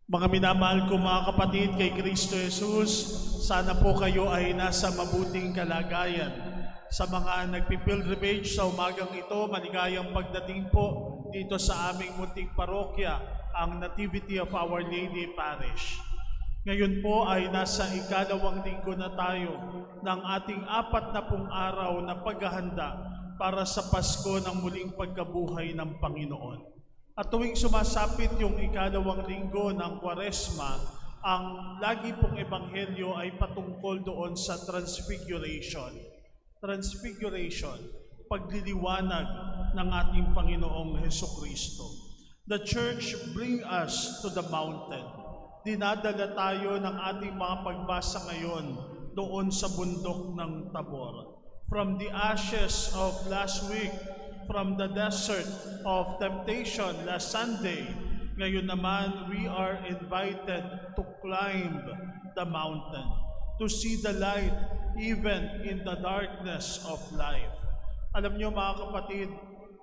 Mga minamahal ko mga kapatid kay Kristo Jesus, sana po kayo ay nasa mabuting kalagayan. Sa mga nagpipilgrimage sa umagang ito, maligayang pagdating po dito sa aming munting parokya, ang Nativity of Our Lady Parish. Ngayon po ay nasa ikalawang linggo na tayo ng ating 40 araw na paghahanda para sa Pasko ng muling pagkabuhay ng Panginoon. At tuwing sumasapit yung ikalawang linggo ng Kwaresma, ang lagi pong ebanghelyo ay patungkol doon sa Transfiguration. Transfiguration, pagliliwanag ng ating Panginoong Hesukristo. The Church bring us to the mountain. Dinadala tayo ng ating mga pagbasa ngayon doon sa bundok ng Tabor. From the ashes of last week, from the desert of temptation last Sunday, ngayon naman we are invited to climb the mountain, to see the light even in the darkness of life. Alam niyo mga kapatid,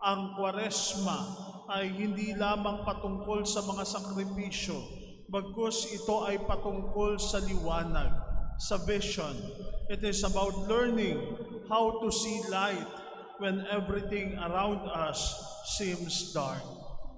ang Kwaresma ay hindi lamang patungkol sa mga sakripisyo, bagkus ito ay patungkol sa liwanag, sa vision. It is about learning how to see light when everything around us seems dark.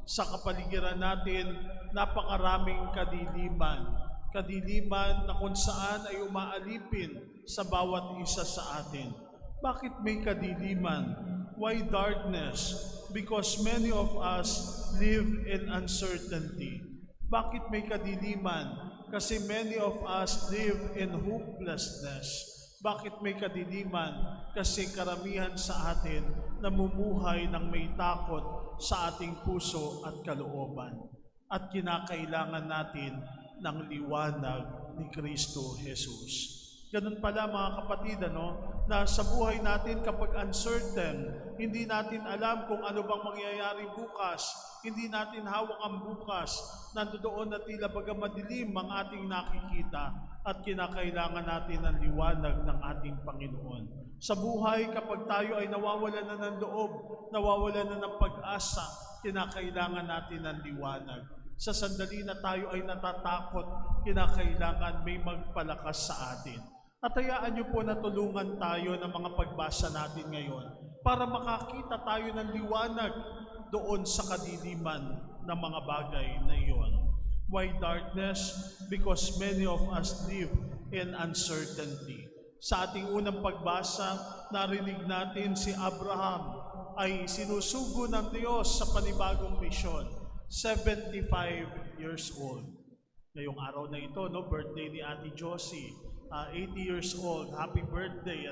Sa kapaligiran natin, napakaraming kadiliman. Kadiliman na kung saan ay umaalipin sa bawat isa sa atin. Bakit may kadiliman? Why darkness? Because many of us live in uncertainty. Bakit may kadiliman? Kasi many of us live in hopelessness. Bakit may kadiliman? Kasi karamihan sa atin namumuhay ng may takot sa ating puso at kalooban. At kinakailangan natin ng liwanag ni Kristo Jesus. Ganun pala mga kapatid, na sa buhay natin kapag uncertain, hindi natin alam kung ano bang mangyayari bukas, hindi natin hawak ang bukas, nandoon na tila baga madilim ang ating nakikita at kinakailangan natin ng liwanag ng ating Panginoon. Sa buhay, kapag tayo ay nawawalan na ng loob, nawawalan na ng pag-asa, kinakailangan natin ng liwanag. Sa sandali na tayo ay natatakot, kinakailangan may magpalakas sa atin. At hayaan niyo po na tulungan tayo ng mga pagbasa natin ngayon para makakita tayo ng liwanag doon sa kadiliman ng mga bagay na iyon. Why darkness? Because many of us live in uncertainty. Sa ating unang pagbasa, narinig natin si Abraham ay sinusugo ng Diyos sa panibagong misyon. 75 years old. Ngayong araw na ito, birthday ni Ate Josie, 80 years old. Happy birthday,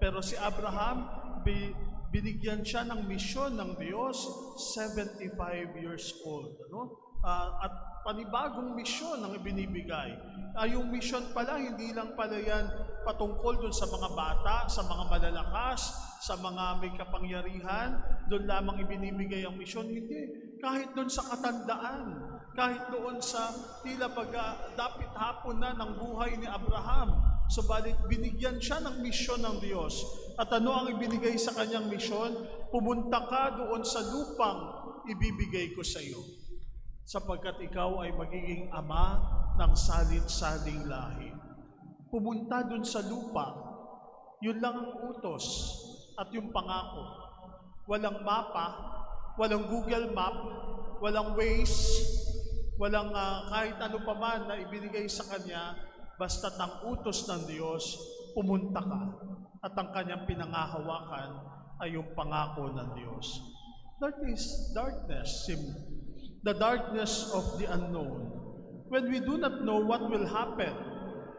Pero si Abraham, binigyan siya ng misyon ng Diyos, 75 years old, at panibagong misyon ang ibinibigay. Yung misyon pala, hindi lang pala yan patungkol dun sa mga bata, sa mga malalakas, sa mga may kapangyarihan, doon lamang ibinibigay ang misyon. Hindi. Kahit doon sa katandaan, kahit doon sa tila baga dapit hapon na ng buhay ni Abraham, subalit binigyan siya ng misyon ng Diyos. At ano ang ibinigay sa kanyang misyon? Pumunta ka doon sa lupang ibibigay ko sa iyo, sapagkat ikaw ay magiging ama ng salit-saling lahi. Pumunta doon sa lupa, yun lang ang utos at yung pangako. Walang mapa, walang Google Map, walang Waze, walang kahit ano pa man na ibinigay sa kanya, basta't ang utos ng Diyos, pumunta ka. At ang kanyang pinangahawakan ay yung pangako ng Diyos. That is darkness, the darkness of the unknown. When we do not know what will happen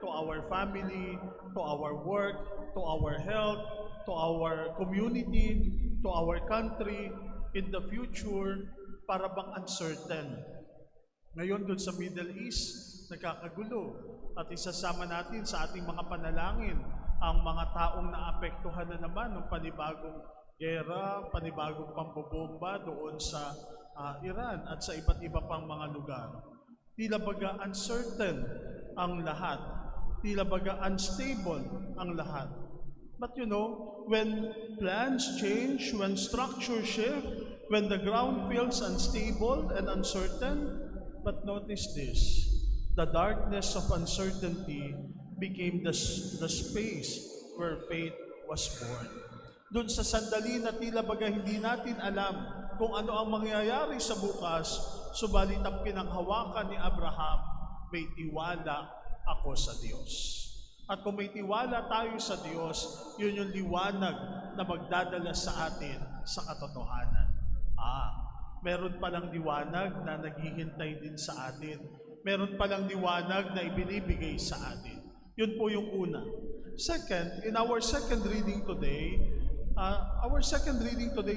to our family, to our work, to our health, to our community, to our country, in the future, para bang uncertain. Ngayon doon sa Middle East, nagkakagulo. At isasama natin sa ating mga panalangin ang mga taong naapektuhan na naman ng panibagong gera, panibagong pambobomba doon sa Iran at sa iba't iba pang mga lugar. Tila baga uncertain ang lahat. Tila baga unstable ang lahat. But when plans change, when structure shift, when the ground feels unstable and uncertain, But notice this, the darkness of uncertainty became the space where faith was born. Doon sa sandali na tila baga hindi natin alam kung ano ang mangyayari sa bukas, subalit ang pinanghawakan ni Abraham, may tiwala ako sa Diyos. At kung may tiwala tayo sa Diyos, yun yung liwanag na magdadala sa atin sa katotohanan. Meron palang liwanag na naghihintay din sa atin. Meron palang liwanag na ibinibigay sa atin. Yun po yung una. Second, in our second reading today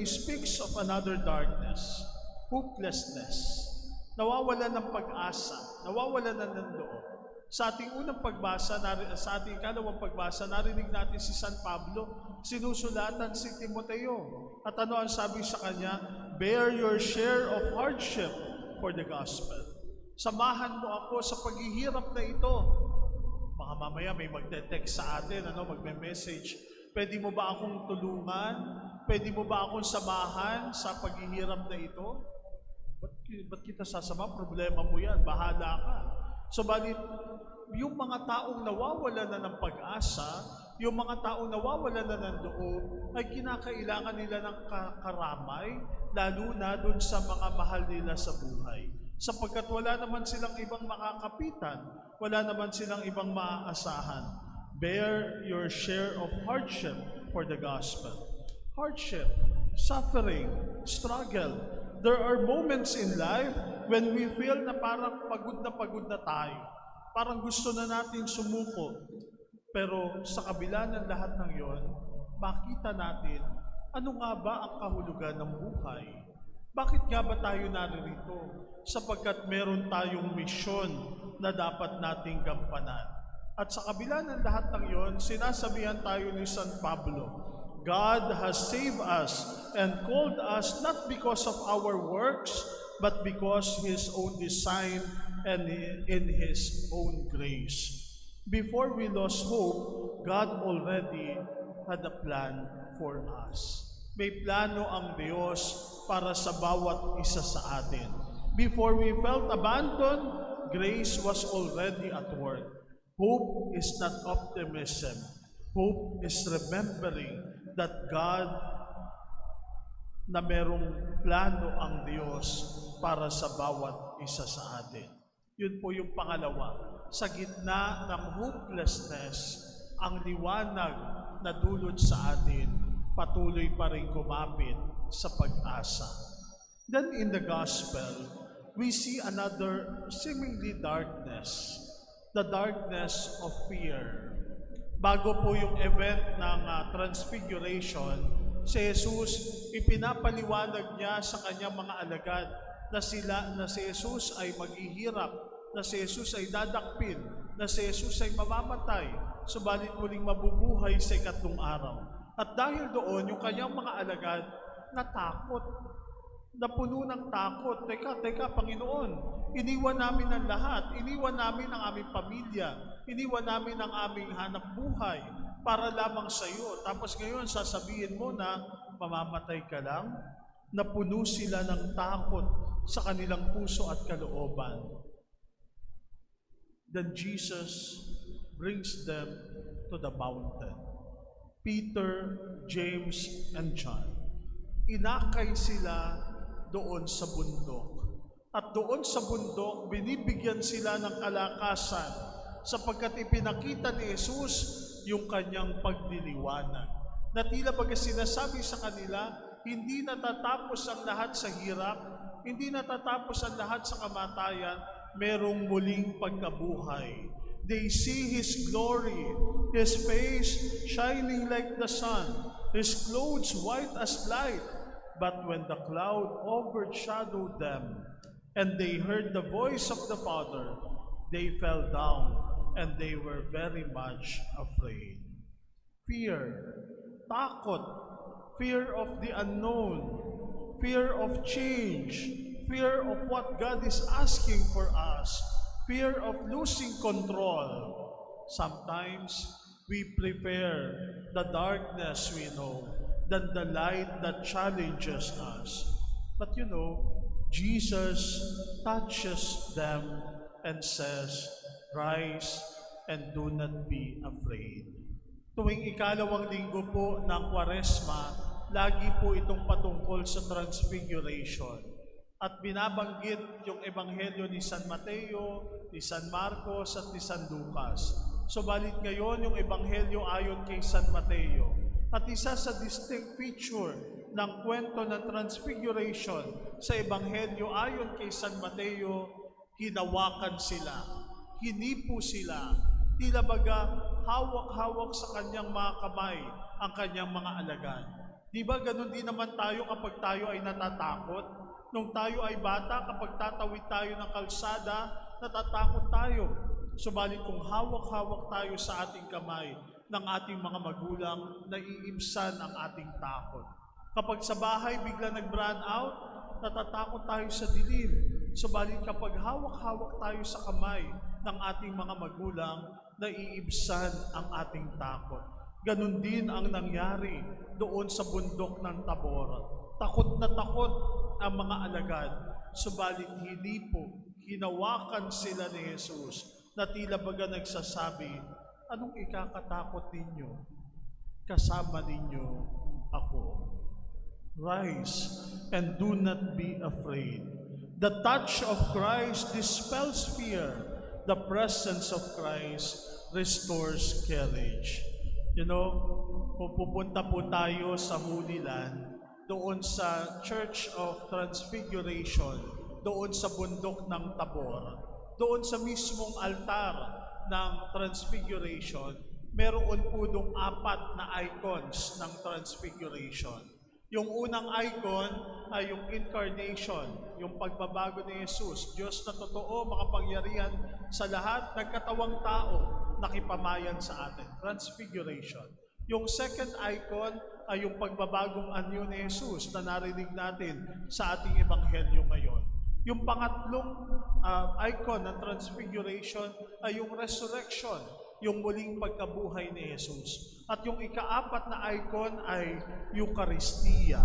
speaks of another darkness, hopelessness, nawawalan ng pag-asa, nawawalan ng loob. Sa ating unang pagbasa, sa ating ikalawang pagbasa, narinig natin si San Pablo, sinusulatan si Timoteo. At ano ang sabi sa kanya? Bear your share of hardship for the gospel. Samahan mo ako sa paghihirap na ito. Baka mamaya may magte-text sa atin, magme-message. Pwede mo ba akong tulungan? Pwede mo ba akong samahan sa paghihirap na ito? Ba't kita sasama? Problema mo yan. Bahala ka. So, balit, yung mga taong nawawala na ng pag-asa, yung mga taong nawawala na ng loob, ay kinakailangan nila ng karamay, lalo na dun sa mga mahal nila sa buhay. Sapagkat wala naman silang ibang makakapitan, wala naman silang ibang maaasahan. Bear your share of hardship for the gospel. Hardship, suffering, struggle. There are moments in life when we feel na parang pagod na tayo. Parang gusto na natin sumuko. Pero sa kabila ng lahat ng yon, makita natin ano nga ba ang kahulugan ng buhay. Bakit nga ba tayo naririto? Sapagkat meron tayong misyon na dapat nating gampanan. At sa kabila ng lahat ng yon, sinasabihan tayo ni San Pablo, God has saved us and called us not because of our works, but because His own design and in His own grace. Before we lost hope, God already had a plan for us. May plano ang Diyos para sa bawat isa sa atin. Before we felt abandoned, grace was already at work. Hope is not optimism. Hope is remembering that God na merong plano ang Diyos para sa bawat isa sa atin. Yun po yung pangalawa. Sa gitna ng hopelessness, ang liwanag na dulot sa atin, patuloy pa rin kumapit sa pag-asa. Then in the gospel, we see another seemingly darkness, the darkness of fear. Bago po yung event ng transfiguration, si Jesus, ipinapaliwanag niya sa kanyang mga alagad na si Jesus ay maghihirap, na si Jesus ay dadakpin, na si Jesus ay mamamatay, subalit muling mabubuhay sa ikatlong araw. At dahil doon, yung kanyang mga alagad natakot, napuno ng takot. Teka, Panginoon, iniwan namin ang lahat, iniwan namin ang aming pamilya, iniwan namin ang aming hanap buhay para lamang sa iyo. Tapos ngayon, sasabihin mo na mamamatay ka lang? Napuno sila ng takot sa kanilang puso at kalooban. Then Jesus brings them to the mountain. Peter, James, and John. Inakay sila doon sa bundok. At doon sa bundok, binibigyan sila ng kalakasan sapagkat ipinakita ni Jesus yung kanyang pagdiliwanag. Na tila baga sinasabi sa kanila, hindi natatapos ang lahat sa hirap, hindi natatapos ang lahat sa kamatayan, merong muling pagkabuhay. They see His glory, His face shining like the sun, His clothes white as light. But when the cloud overshadowed them, and they heard the voice of the Father, they fell down, and they were very much afraid. Fear, takot, fear of the unknown, fear of change, fear of what God is asking for us, fear of losing control. Sometimes we prefer the darkness we know than the light that challenges us. But you know, Jesus touches them and says, "Rise and do not be afraid." Tuwing ikalawang linggo po ng Kwaresma, lagi po itong patungkol sa Transfiguration. At binabanggit yung Ebanghelyo ni San Mateo, ni San Marcos at ni San Lucas. Subalit ngayon yung Ebanghelyo ayon kay San Mateo. At isa sa distinct feature ng kwento ng Transfiguration sa Ebanghelyo ayon kay San Mateo, hinawakan sila, hinipo sila, tila baga hawak-hawak sa kanyang mga kamay ang kanyang mga alagad. Di ba ganun din naman tayo kapag tayo ay natatakot? Nung tayo ay bata, kapag tatawid tayo ng kalsada, natatakot tayo. Subalit kung hawak-hawak tayo sa ating kamay ng ating mga magulang, naiibsan ang ating takot. Kapag sa bahay bigla nag-brand out, natatakot tayo sa dilim. Subalit kapag hawak-hawak tayo sa kamay ng ating mga magulang, naiibsan ang ating takot. Ganon din ang nangyari doon sa bundok ng Tabor. Takot na takot ang mga alagad, subalit hindi po, hinawakan sila ni Jesus na tila baga nagsasabi, "Anong ikakatakot ninyo? Kasama ninyo ako. Rise and do not be afraid." The touch of Christ dispels fear. The presence of Christ restores courage. You know, pupunta po tayo sa Holy Land, doon sa Church of Transfiguration, doon sa bundok ng Tabor, doon sa mismong altar ng Transfiguration, meron po dong 4 na icons ng Transfiguration. Yung unang icon ay yung incarnation, yung pagbabago ni Jesus. Diyos na totoo, makapangyarihan sa lahat, nagkatawang tao, nakipamayan sa atin. Transfiguration. Yung second icon ay yung pagbabagong anyo ni Jesus na narinig natin sa ating ebanghelyo ngayon. Yung pangatlong icon ng Transfiguration ay yung resurrection, yung muling pagkabuhay ni Jesus. At yung ika-4 na icon ay Eucharistia,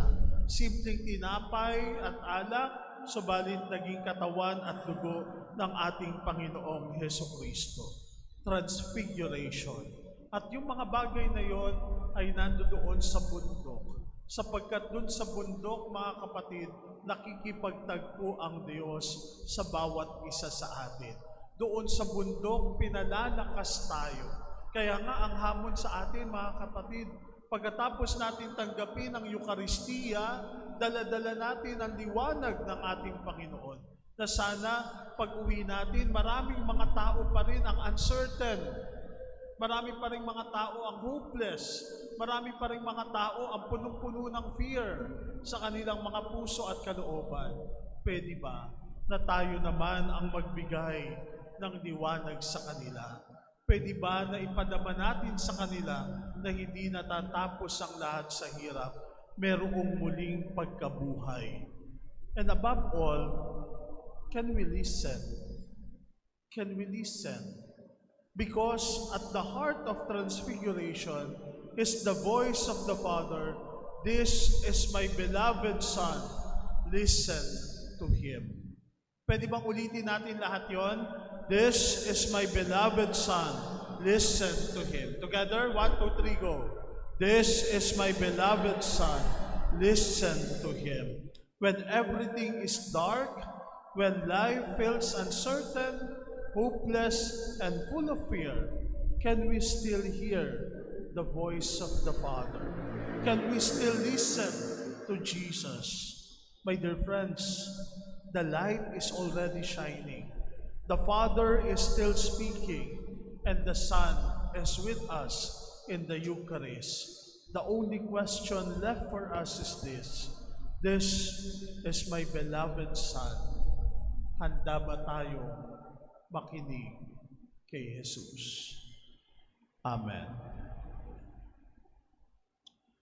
simpleng tinapay at alak, subalit naging katawan at dugo ng ating Panginoong Hesukristo. Transfiguration. At yung mga bagay na yon ay nandoon sa bundok. Sapagkat dun sa bundok, mga kapatid, nakikipagtagpo ang Diyos sa bawat isa sa atin. Doon sa bundok, pinalalakas tayo. Kaya nga ang hamon sa atin, mga kapatid, pagkatapos natin tanggapin ang Eucharistia, dala-dala natin ang liwanag ng ating Panginoon. Na sana, pag-uwi natin, maraming mga tao pa rin ang uncertain. Marami pa rin mga tao ang hopeless. Marami pa rin mga tao ang punong-puno ng fear sa kanilang mga puso at kalooban. Pwede ba na tayo naman ang magbigay ng liwanag sa kanila? Pwede ba na ipadama natin sa kanila na hindi natatapos ang lahat sa hirap? Merong muling pagkabuhay. And above all, can we listen? Can we listen? Because at the heart of Transfiguration is the voice of the Father, "This is my beloved Son, listen to Him." Pwede bang ulitin natin lahat yon? "This is my beloved Son, listen to Him." Together, 1, 2, 3, go. "This is my beloved Son, listen to Him." When everything is dark, when life feels uncertain, hopeless, and full of fear, can we still hear the voice of the Father? Can we still listen to Jesus? My dear friends, the light is already shining. The Father is still speaking, and the Son is with us in the Eucharist. The only question left for us is this: "This is my beloved Son." Handa ba tayo makinig kay Jesus? Amen.